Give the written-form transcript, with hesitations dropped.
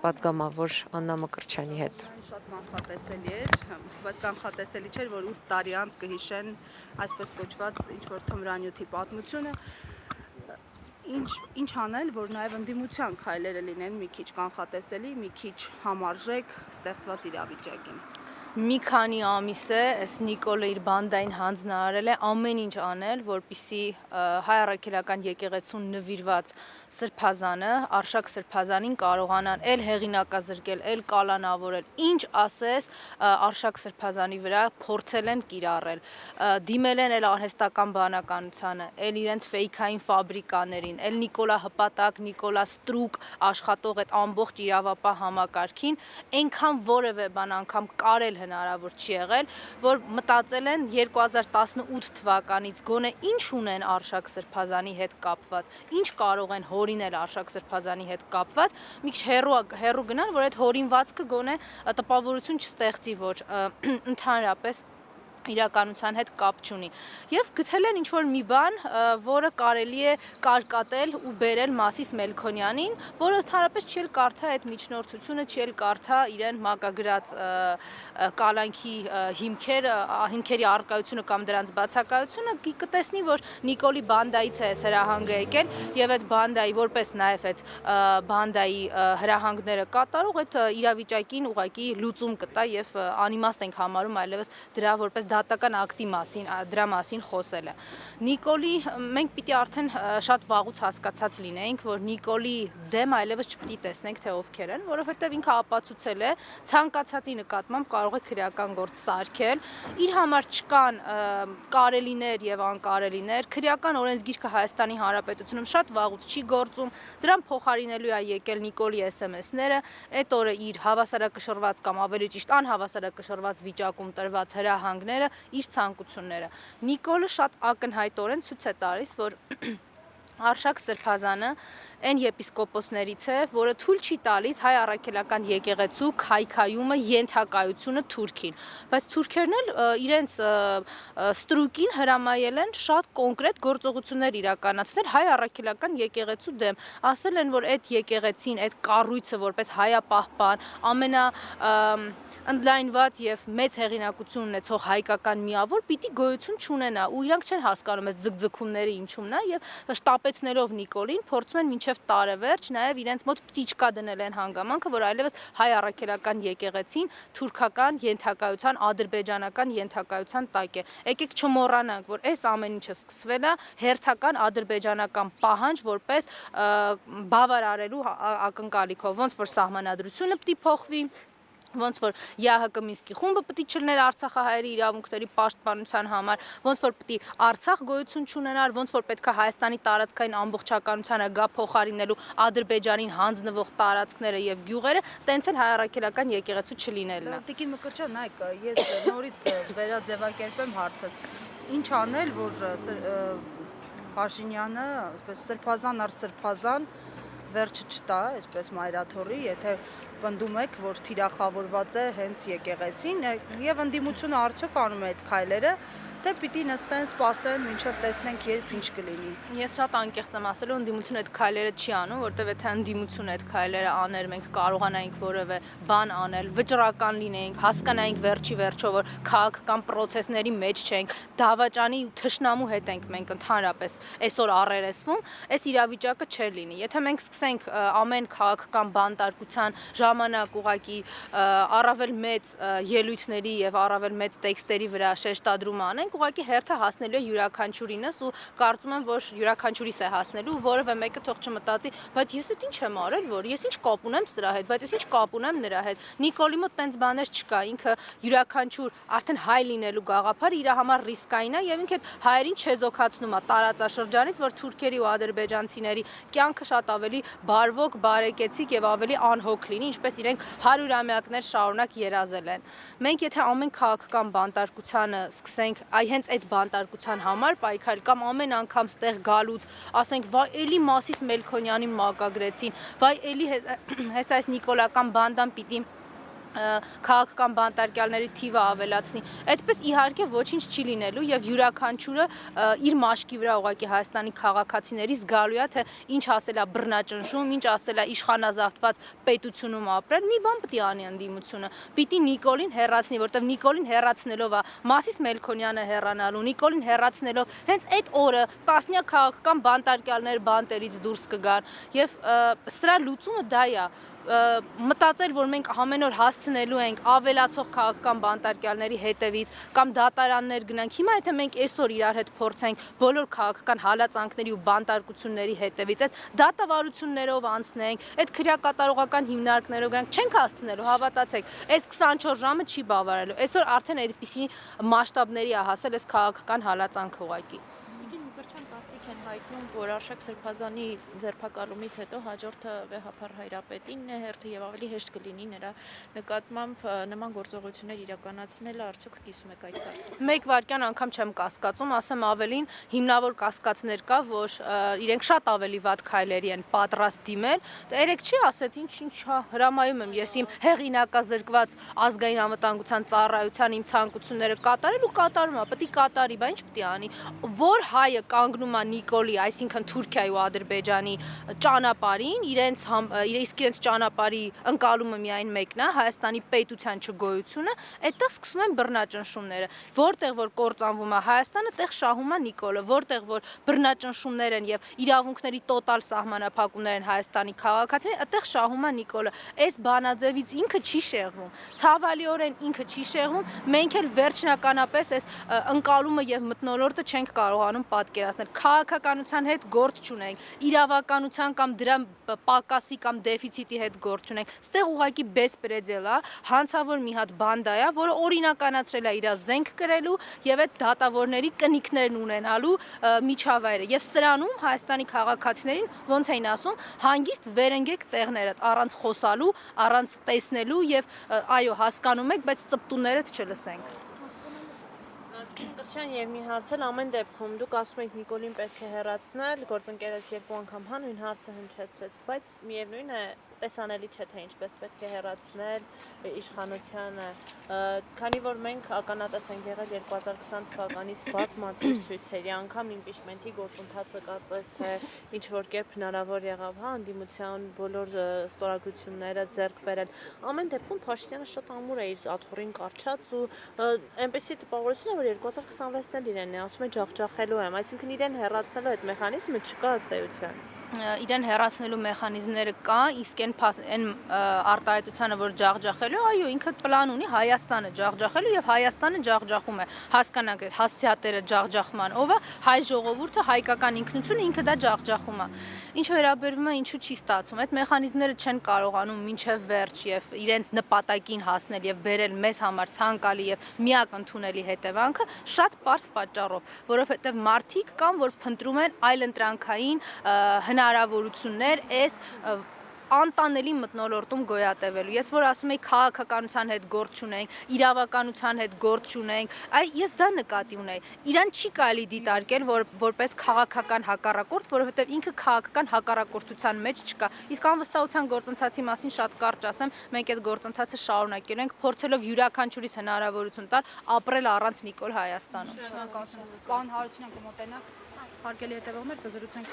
պատգամավոր Աննա Մկրտչյանի հետ։ Շատ կանխատեսելի էր, բայց կանխատեսելի չէր, որ 8 տարի անց կհիշեն այսպես կոչված ինչ-որ թմրանյութի պատմությունը, ինչ անել, որ նաև ընդդիմության քայլերը լինեն մի քիչ կանխատեսելի, մի քիչ համարժեք ստեղծված իրավիճակին։ Մի քանի ամիս է, այս Նիկոլը իր բանդային հանձնարարել է ամեն ինչ անել, որպեսզի հայ առաքելական եկեղեցուն նվիրված սրբազանը, Արշակ սրբազանին կարողանան էլ հեղինակազրկել, էլ կալանավորել, ինչ ասես Արշակ սրբազանի վրա փորձել են կիրառել, դիմել են էլ արհեստական բանականությանը, էլ իրենց ֆեյքային ֆաբրիկաներին, էլ Նիկոլա հպատակ, Նիկոլա ստրուկ աշխատող այդ ամբողջ իրավապահ համակարգին, այնքան որևէ բան անգամ կարել հնարավոր չի եղել, որ մտածել են 2018 թվականից գոնե ինչ ունեն Արշակ սրբազանի հետ կապված, ինչ կարող են հորինել Արշակ սրբազանի հետ կապված, մի քիչ հեռու գնան, որ այդ հորինվածքը գոնե տպավորություն չստեղծի, որ ընդհանրապես իրականության հետ կապ չունի եւ գտել են ինչ-որ մի բան, որը կարելի է կարկատել ու բերել Մասիս Մելքոնյանին, որը ընդհանրապես չի էլ կարդա այդ միջնորդությունը, չի էլ կարդա իրեն մակագրած կալանքի հիմքերի առկայությունը կամ դրանց բացակայությունը, կտեսնի, որ Նիկոլի բանդայից է հրահանգը եկել եւ այդ բանդայի որպես նաեւ այդ բանդայի հրահանգները կատարող այդ իրավիճակին ուղղակի լուծում կտա եւ անիմաստ ենք համարում այլևս դրա որպես դատական ակտի մասին, դրա մասին խոսելը։ Նիկոլի մենք պիտի արդեն շատ վաղուց հասկացած լինենք, որ Նիկոլի դեմ այլևս չպիտի տեսնենք, թե ովքեր են, որովհետև ինքը ապացուցել է, ցանկացածի նկատմամբ կարող է քրեական գործ սարքել, իր համար չկան կարելիներ եւ անկարելիներ, քրեական օրենսգիրքը Հայաստանի Հանրապետությունում շատ վաղուց չի գործում, դրան փոխարինելու է եկել Նիկոլի SMS-ները, այդ օրը իր հավասարակշռված կամ ավելի ճիշտ անհավասարակշռված վիճակում տրված հրահանգները իր ցանկությունները։ Նիկոլը շատ ակնհայտորեն ցույց է տալիս, որ Արշակ սրբազանը այն եպիսկոպոսներից է, որը թույլ չի տալիս հայ առաքելական եկեղեցու քայքայումը, ենթակայությունը Թուրքին, բայց թուրքերն էլ իրենց ստրուկին հրամայել են շատ կոնկրետ գործողություններ իրականացնել հայ առաքելական եկեղեցու դեմ, ասել են, որ այդ եկեղեցին, այդ կառույցը որպես հայապահպան, ընդլայնված եւ մեծ հեղինակություն ունեցող հայկական միավոր պիտի գոյություն չունենա ու իրանք չեն հասկանում այս ձգձգումները ինչումն է եւ շտապեցնելով Նիկոլին փորձում են մինչեւ տարեվերջ նաեւ իրենց մոտ պտիչկա դնել են հանգամանքը, որ այլևս հայ առաքելական եկեղեցին թուրքական ենթակայության, ադրբեջանական ենթակայության տակ է։ Եկեք չմոռանանք, որ այս ամեն ինչը սկսվել է հերթական ադրբեջանական պահանջ որպես բավարարելու ակնկալիքով, ոնց որ սահմանադրությունը պիտի փոխվի, ոնց որ ԵԱՀԿ Մինսկի խումբը պիտի չլներ արցախահայերի իրավունքների պաշտպանության համար, ոնց որ պիտի Արցախ գոյություն չունենար, ոնց որ պետք է Հայաստանի տարածքային ամբողջականությանը գա փոխարինելու Ադրբեջանին հանձնվող տարածքները եւ գյուղերը, տենց էլ հայ առաքելական եկեղեցու չլինելն է։ Տիկին Մկրտչյան, նայեք, ես նորից վերաձևակերպեմ հարցս։ Ինչ անել, որ Փաշինյանը, այսպես սրբազան առ սրբազան վերջը չտա, այսպես մայրաթոռի, եթե պնդում եք, որ թիրախավորված է հենց եկեղեցին եւ ընդդիմությունը արդյոք անում է այդ քայլերը, թե պիտի նստեն, սպասեն, մինչև տեսնենք երբ ինչ կլինի։ Ես շատ անկեղծ եմ ասելու, ընդդիմությունը այդ քայլերը չի անում, որտեղ եթե ընդդիմությունը այդ քայլերը աներ, մենք կարողանայինք որևէ բան անել, վճռական լինեինք, հասկանայինք վերջի վերջով, որ քաղաքական process-ների մեջ չենք, դավաճանի ու թշնամու հետ ենք մենք ընդհանրապես այսօր առերեսվում, այս իրավիճակը չէր լինի։ Եթե մենք սկսենք ամեն քաղաքական բանտարկության ժամանակ ուղակի առավել մեծ ելույթների եւ առավել մեծ տեքստերի վրա շեշտադրում անենք, ուղղակի հերթը հասնելու է յուրաքանչյուրինս ու կարծում եմ, որ յուրաքանչյուրիս է հասնելու ու որևէ մեկը թող չմտածի, բայց ես այդ ինչ եմ արել, որ ես ինչ կապ ունեմ սրա հետ, բայց ես ինչ կապ ունեմ նրա հետ։ Նիկոլի մոտ տենց բաներ չկա, ինքը յուրաքանչյուր արդեն հայ լինելու գաղափարը իր համար ռիսկային է եւ ինքը այդ հայերին չեզոքացնում է տարածաշրջանից, որ թուրքերի ու ադրբեջանցիների կյանքը շատ ավելի բարվոք, բարեկեցիկ եւ ավելի անհոգ լինի, ինչպես իրենք 100-ամյակներ շարունակ երազել են։ Մենք եթե ամեն քաղաքական բանտարկությանը սկսենք հենց այդ բանտարկության համար պայքարել կամ ամեն անգամ ստեղ գալուց ասենք վայ էլի Մասիս Մելքոնյանին մակագրեցին, վայ էլի հեսա այս նիկոլական բանդան պիտի քաղաքական բանտարկյալների թիվը ավելացնի։ Այդպես իհարկե ոչինչ չի լինելու եւ յուրաքանչյուրը իր մաշկի վրա ուղղակի Հայաստանի քաղաքացիների զգալու է թե ինչ ասել է բռնաճնշում, ինչ ասել է իշխանազավթված պետությունում ապրել, մի բան պետք է անի ընդդիմությունը։ Պիտի Նիկոլին հեռացնի, որտեվ Նիկոլին հեռացնելով է Մասիս Մելքոնյանը հեռանալու, Նիկոլին հեռացնելով հենց այդ օրը տասնյակ քաղաքական բանտարկյալներ բանտերից դուրս կգան եւ սրա լուծումը դա է մտածել, որ մենք ամեն օր հասցնելու ենք ավելացող քաղաքական բանտարկյալների հետևից կամ դատարաններ գնանք։ Հիմա եթե մենք այսօր իրար հետ փորձենք բոլոր քաղաքական հալածանքների ու բանտարկությունների հետևից այդ դատավարություններով անցնենք, այդ քրեակատարողական հիմնարկներով գնանք, չենք հասցնելու, հավատացեք, այս 24 ժամը չի բավարարելու։ Այսօր արդեն այդպիսի մասշտաբների է հասել այս քաղաքական հալածանքը ուղղակի։ Մկրտչյան կարծիք են հայտնում, որ Արշակ Սրբազանի ձերբակալումից հետո հաջորդը վեհափառ Հայրապետինն է հերթը եւ ավելի հեշտ կլինի նրա նկատմամբ նման գործողություններ իրականացնելը, արդյոք կիսում եք այդ կարծիքը։ Մեկ վայրկյան անգամ չեմ կասկածում, ասեմ ավելին, հիմնավոր կասկածներ կա, որ իրենք շատ ավելի վատ քայլերի են պատրաստ դիմել։ Դա երեք չի ասեց, ինչ հրամայում եմ ես իմ հեղինակազրկված ազգային անվտանգության ծառայության իմ ցանկությունները կատարել ու կատարում եմ, պետք է կատարի, բա ինչ պետք է անի։ Որ հայը կանգնում է Նիկոլի, այսինքն Թուրքիայի ու Ադրբեջանի ճանապարհին, իրենց ճանապարհի ընկալումը միայն մեկն է, Հայաստանի պետության չգոյությունը, այդտեղ սկսվում են բռնաճնշումները։ Որտեղ որ կործանվում է Հայաստանը, տեղ շահում է Նիկոլը, որտեղ որ բռնաճնշումներ են եւ իրավունքների տոտալ սահմանափակումներ են Հայաստանի քաղաքացիներին, այդտեղ շահում է Նիկոլը։ Այս բանաձևից ինքը չի շեղվում։ Ցավալիորեն ինքը չի շեղվում։ Մենք էլ վերջնականապես այս ընկալումը եւ մթնոլորտը չենք կարողանում պատկերացնել։ Քաղաքականության հետ գործ չունենք, իրավականության կամ դրա պակասի կամ դեֆիցիտի հետ գործ չունենք։ Ստեղ ուղղակի բեսպրեդել է, հանցավոր մի հատ բանդա է, որը օրինականացրել է իր զենք կրելու եւ այդ դատավորների կնիքներն ունենալու միջավայրը։ Եվ սրանում Հայաստանի քաղաքացիներին ոնց էին ասում, հանգիստ վերընկեք տեղներդ, առանց խոսալու, առանց տեսնելու եւ այո, հասկանում եք, բայց ծպտուններդ չլսենք։ Մկրտչյան եւ մի հարց էլ ամեն դեպքում դուք ասում եք Նիկոլին պետք է հեռացնել, գործընկերս երկու անգամ հանուն հարցը հնչեցրեց, բայց միևնույն է տեսանելի չէ թե ինչպես պետք է հեռացնել իշխանությանը, քանի որ մենք ականատես ենք եղել 2020 թվականից բազմաթիվ ցույցերի, անգամ իմպիչմենթի գործընթացը կարծես թե ինչ որ կերպ հնարավոր եղավ, հա, ընդդիմության բոլոր ստորագրությունները ձեռք բերել։ Ամեն դեպքում Փաշինյանը շատ ամուր է իր աթոռին կարճած ու այնպեսի տպավորություն է, որ 2026-ն էլ իրեն է, ասում է ջախջախելու եմ, այսինքն իրեն հեռացնելու այդ մեխանիզմը չկա ըստ էության։ Իրեն հեռացնելու մեխանիզմները կա, իսկ այն արտահայտությանը, որ ջախջախելու, այո, ինքը պլան ունի Հայաստանը ջախջախելու եւ Հայաստանը ջախջախում է։ Հասկանանք այդ հասցեատերը ջախջախման, ով է հայ ժողովուրդը, հայկական ինքնությունը, ինքը դա ջախջախում է։ Ինչ վերաբերվում է ինչու չի ստացվում, այդ մեխանիզմները չեն կարողանում մինչև վերջ եւ իրենց նպատակին հասնել եւ բերել մեզ համար ցանկալի եւ միակ ընդունելի հետևանքը շատ པարզ պատճառով, որովհետեւ մարդիկ կան, որ փնտրում են այլընտրանքային հնարավորություններ այս անտանելի մթնոլորտում գոյատևելու։ Ես որ ասում եի քաղաքականության հետ գործ չունենք, իրավականության հետ գործ չունենք, ես դա նկատի ունեի։ Իրան չի կարելի դիտարկել որպես քաղաքական հակառակորդ, որովհետև ինքը քաղաքական հակառակորդության մեջ չկա։ Իսկ անվստահության գործընթացի մասին շատ կարճ ասեմ, մենք այդ գործընթացը շարունակելու ենք, փորձելով յուրաքանչյուրիս հնարավորություն տալ ապրել առանց Նիկոլ Հայաստանում։ Պարոն Հարությունյան կմոտենա, հարգելի հետևողներ, կզրուցենք